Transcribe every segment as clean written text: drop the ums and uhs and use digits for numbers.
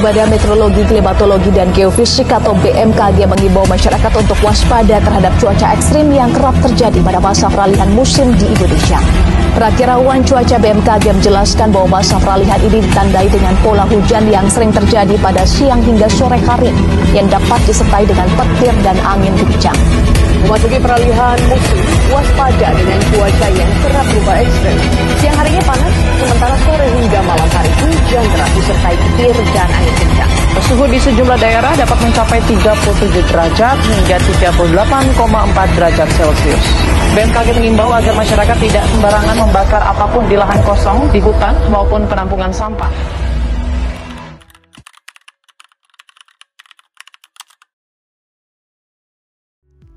Badan Meteorologi, Klimatologi, dan Geofisik atau BMKG mengimbau masyarakat untuk waspada terhadap cuaca ekstrim yang kerap terjadi pada masa peralihan musim di Indonesia. Perakiraan cuaca BMKG menjelaskan bahwa masa peralihan ini ditandai dengan pola hujan yang sering terjadi pada siang hingga sore hari yang dapat disertai dengan petir dan angin kencang. Memasuki peralihan musim, waspada dengan cuaca yang kerap berubah ekstrem. Siang harinya panas, sementara sore hingga malam hari hujan deras disertai petir dan angin kencang. Suhu di sejumlah daerah dapat mencapai 37 derajat hingga 38,4 derajat Celcius. BMKG mengimbau agar masyarakat tidak sembarangan membakar apapun di lahan kosong, di hutan maupun penampungan sampah.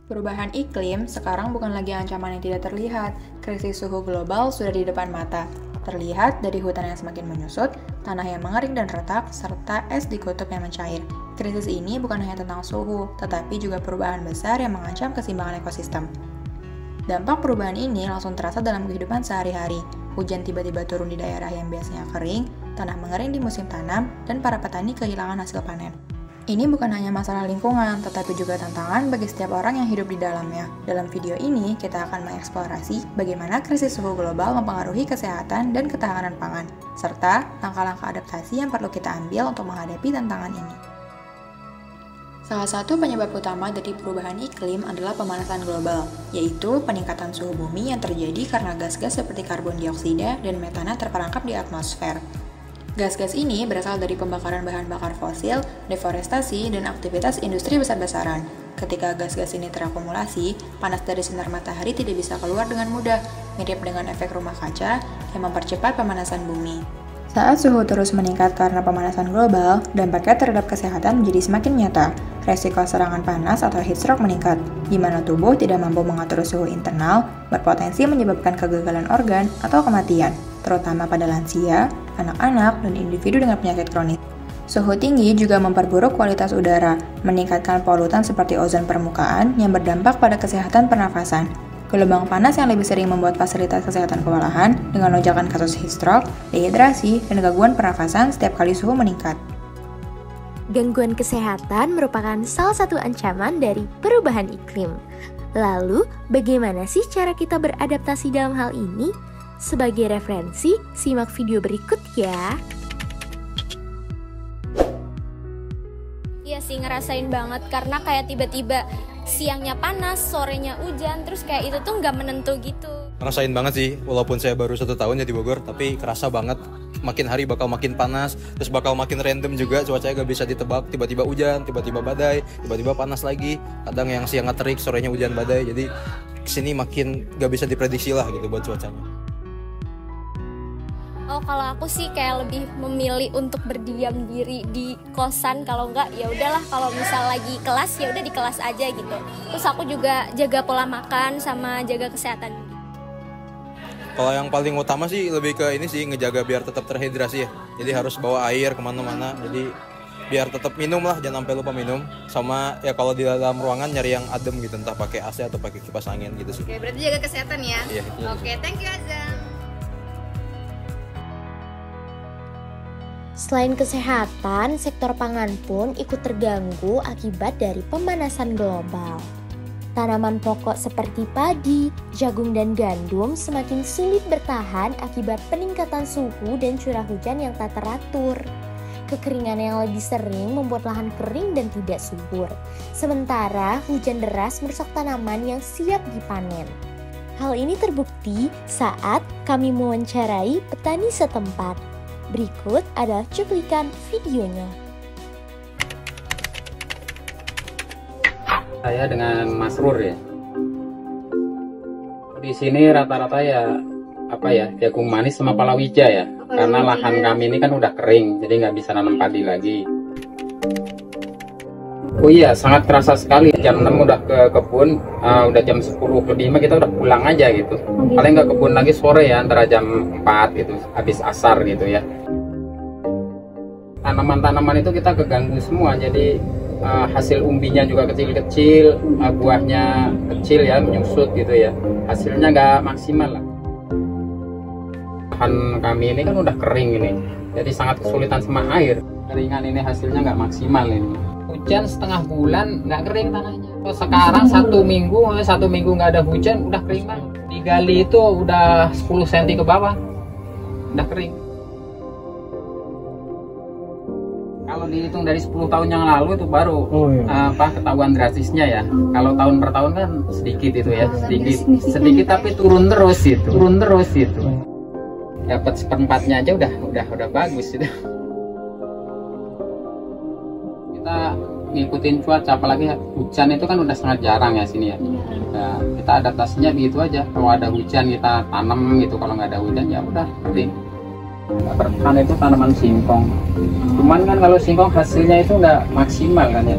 Perubahan iklim sekarang bukan lagi ancaman yang tidak terlihat. Krisis suhu global sudah di depan mata. Terlihat dari hutan yang semakin menyusut, tanah yang mengering dan retak, serta es di kutub yang mencair. Krisis ini bukan hanya tentang suhu, tetapi juga perubahan besar yang mengancam keseimbangan ekosistem. Dampak perubahan ini langsung terasa dalam kehidupan sehari-hari. Hujan tiba-tiba turun di daerah yang biasanya kering, tanah mengering di musim tanam, dan para petani kehilangan hasil panen. Ini bukan hanya masalah lingkungan, tetapi juga tantangan bagi setiap orang yang hidup di dalamnya. Dalam video ini, kita akan mengeksplorasi bagaimana krisis suhu global mempengaruhi kesehatan dan ketahanan pangan, serta langkah-langkah adaptasi yang perlu kita ambil untuk menghadapi tantangan ini. Salah satu penyebab utama dari perubahan iklim adalah pemanasan global, yaitu peningkatan suhu bumi yang terjadi karena gas-gas seperti karbon dioksida dan metana terperangkap di atmosfer. Gas-gas ini berasal dari pembakaran bahan bakar fosil, deforestasi, dan aktivitas industri besar-besaran. Ketika gas-gas ini terakumulasi, panas dari sinar matahari tidak bisa keluar dengan mudah, mirip dengan efek rumah kaca yang mempercepat pemanasan bumi. Saat suhu terus meningkat karena pemanasan global, dampaknya terhadap kesehatan menjadi semakin nyata. Resiko serangan panas atau heat stroke meningkat, di mana tubuh tidak mampu mengatur suhu internal, berpotensi menyebabkan kegagalan organ atau kematian, terutama pada lansia, anak-anak, dan individu dengan penyakit kronis. Suhu tinggi juga memperburuk kualitas udara, meningkatkan polutan seperti ozon permukaan yang berdampak pada kesehatan pernafasan. Gelombang panas yang lebih sering membuat fasilitas kesehatan kewalahan dengan lonjakan kasus heat stroke, dehidrasi, dan gangguan pernafasan setiap kali suhu meningkat. Gangguan kesehatan merupakan salah satu ancaman dari perubahan iklim. Lalu, bagaimana sih cara kita beradaptasi dalam hal ini? Sebagai referensi, simak video berikut ya. Iya sih, ngerasain banget karena kayak tiba-tiba siangnya panas, sorenya hujan, terus kayak itu tuh nggak menentu gitu. Ngerasain banget sih, walaupun saya baru 1 tahun ya di Bogor, tapi kerasa banget. Makin hari bakal makin panas, terus bakal makin random juga, cuacanya gak bisa ditebak, tiba-tiba hujan, tiba-tiba badai, tiba-tiba panas lagi, kadang yang siangnya terik, sorenya hujan badai, jadi kesini makin gak bisa diprediksi lah gitu buat cuacanya. Oh, kalau aku sih kayak lebih memilih untuk berdiam diri di kosan, kalau enggak ya udahlah, kalau misal lagi kelas ya udah di kelas aja gitu. Terus aku juga jaga pola makan sama jaga kesehatan. Kalau yang paling utama sih lebih ke ini sih, ngejaga biar tetap terhidrasi ya. Jadi harus bawa air kemana-mana, jadi biar tetap minum lah, jangan sampai lupa minum. Sama ya kalau di dalam ruangan nyari yang adem gitu, entah pakai AC atau pakai kipas angin gitu sih. Oke, berarti jaga kesehatan ya? Iya. Oke, thank you Azam. Selain kesehatan, sektor pangan pun ikut terganggu akibat dari pemanasan global. Tanaman pokok seperti padi, jagung, dan gandum semakin sulit bertahan akibat peningkatan suhu dan curah hujan yang tak teratur. Kekeringan yang lebih sering membuat lahan kering dan tidak subur. Sementara hujan deras merusak tanaman yang siap dipanen. Hal ini terbukti saat kami mewawancarai petani setempat. Berikut adalah cuplikan videonya. Saya dengan Mas Rur ya. Di sini rata-rata ya jagung manis sama palawija ya. Karena lahan kami ini kan udah kering, jadi nggak bisa nanam padi lagi. Oh iya, sangat terasa sekali. Jam 6 udah ke kebun, udah jam 10:05 kita udah pulang aja gitu. Paling nggak kebun lagi sore ya, antara jam 4 gitu, habis asar gitu ya. Tanaman-tanaman itu kita keganggu semua, jadi hasil umbinya juga kecil-kecil, buahnya kecil ya, menyusut gitu ya, hasilnya nggak maksimal lah. Lahan kami ini kan udah kering ini, jadi sangat kesulitan sama air. keringan ini hasilnya nggak maksimal ini. Hujan setengah bulan nggak kering tanahnya. Sekarang 1 minggu nggak ada hujan udah kering banget. Digali itu udah 10 cm ke bawah, udah kering. Kalau dihitung dari 10 tahun yang lalu itu baru ketahuan drastisnya ya. Kalau tahun per tahun kan sedikit itu ya, sedikit tapi turun terus itu. Dapat seperempatnya aja udah bagus itu. Kita ngikutin cuaca, apalagi hujan itu kan udah sangat jarang ya sini ya. Nah, kita adaptasinya begitu aja. Kalau ada hujan kita tanam gitu, kalau nggak ada hujan ya udah kering. Bertahan itu tanaman singkong. Cuman kan kalau singkong hasilnya itu nggak maksimal kan ya.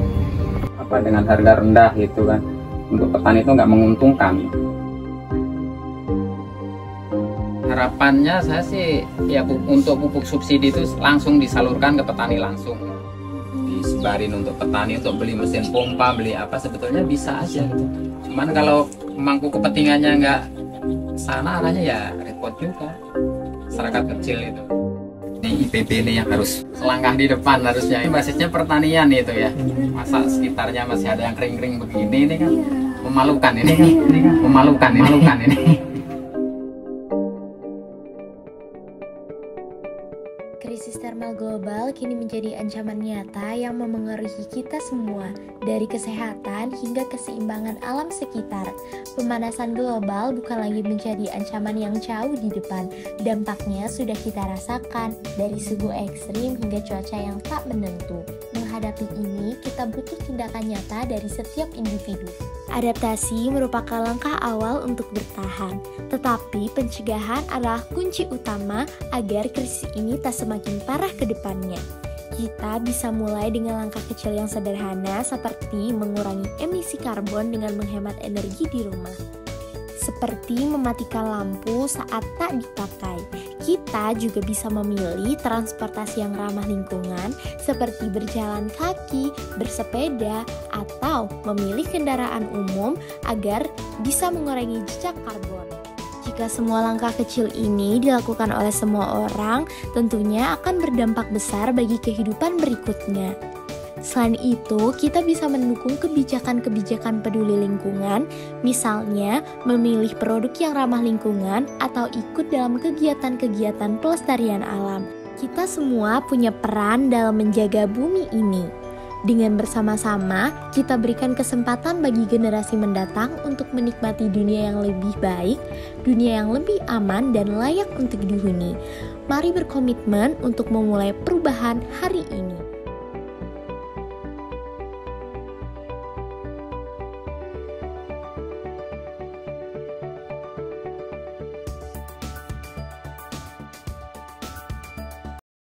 Apa dengan harga rendah gitu kan. Untuk petani itu nggak menguntungkan. Harapannya saya sih ya untuk pupuk subsidi itu langsung disalurkan ke petani langsung. Disebarin untuk petani untuk beli mesin pompa, beli apa sebetulnya bisa aja gitu. Cuman kalau pemangku kepentingannya nggak sana arahnya ya repot juga. Masyarakat kecil itu. Ini IPB ini yang harus selangkah di depan harusnya. Ini basisnya pertanian itu ya. Masa sekitarnya masih ada yang kering-kering begini, ini kan memalukan ini. Memalukan ini. Krisis termal global kini menjadi ancaman nyata yang memengaruhi kita semua, dari kesehatan hingga keseimbangan alam sekitar. Pemanasan global bukan lagi menjadi ancaman yang jauh di depan. Dampaknya sudah kita rasakan, dari suhu ekstrim hingga cuaca yang tak menentu. Menghadapi ini, kita butuh tindakan nyata dari setiap individu. Adaptasi merupakan langkah awal untuk bertahan, tetapi pencegahan adalah kunci utama agar krisis ini tak semakin parah ke depannya. Kita bisa mulai dengan langkah kecil yang sederhana seperti mengurangi emisi karbon dengan menghemat energi di rumah. Seperti mematikan lampu saat tak dipakai. Kita juga bisa memilih transportasi yang ramah lingkungan seperti berjalan kaki, bersepeda, atau memilih kendaraan umum agar bisa mengurangi jejak karbon. Jika semua langkah kecil ini dilakukan oleh semua orang, tentunya akan berdampak besar bagi kehidupan berikutnya. Selain itu, kita bisa mendukung kebijakan-kebijakan peduli lingkungan, misalnya memilih produk yang ramah lingkungan atau ikut dalam kegiatan-kegiatan pelestarian alam. Kita semua punya peran dalam menjaga bumi ini. Dengan bersama-sama, kita berikan kesempatan bagi generasi mendatang untuk menikmati dunia yang lebih baik, dunia yang lebih aman dan layak untuk dihuni. Mari berkomitmen untuk memulai perubahan hari ini.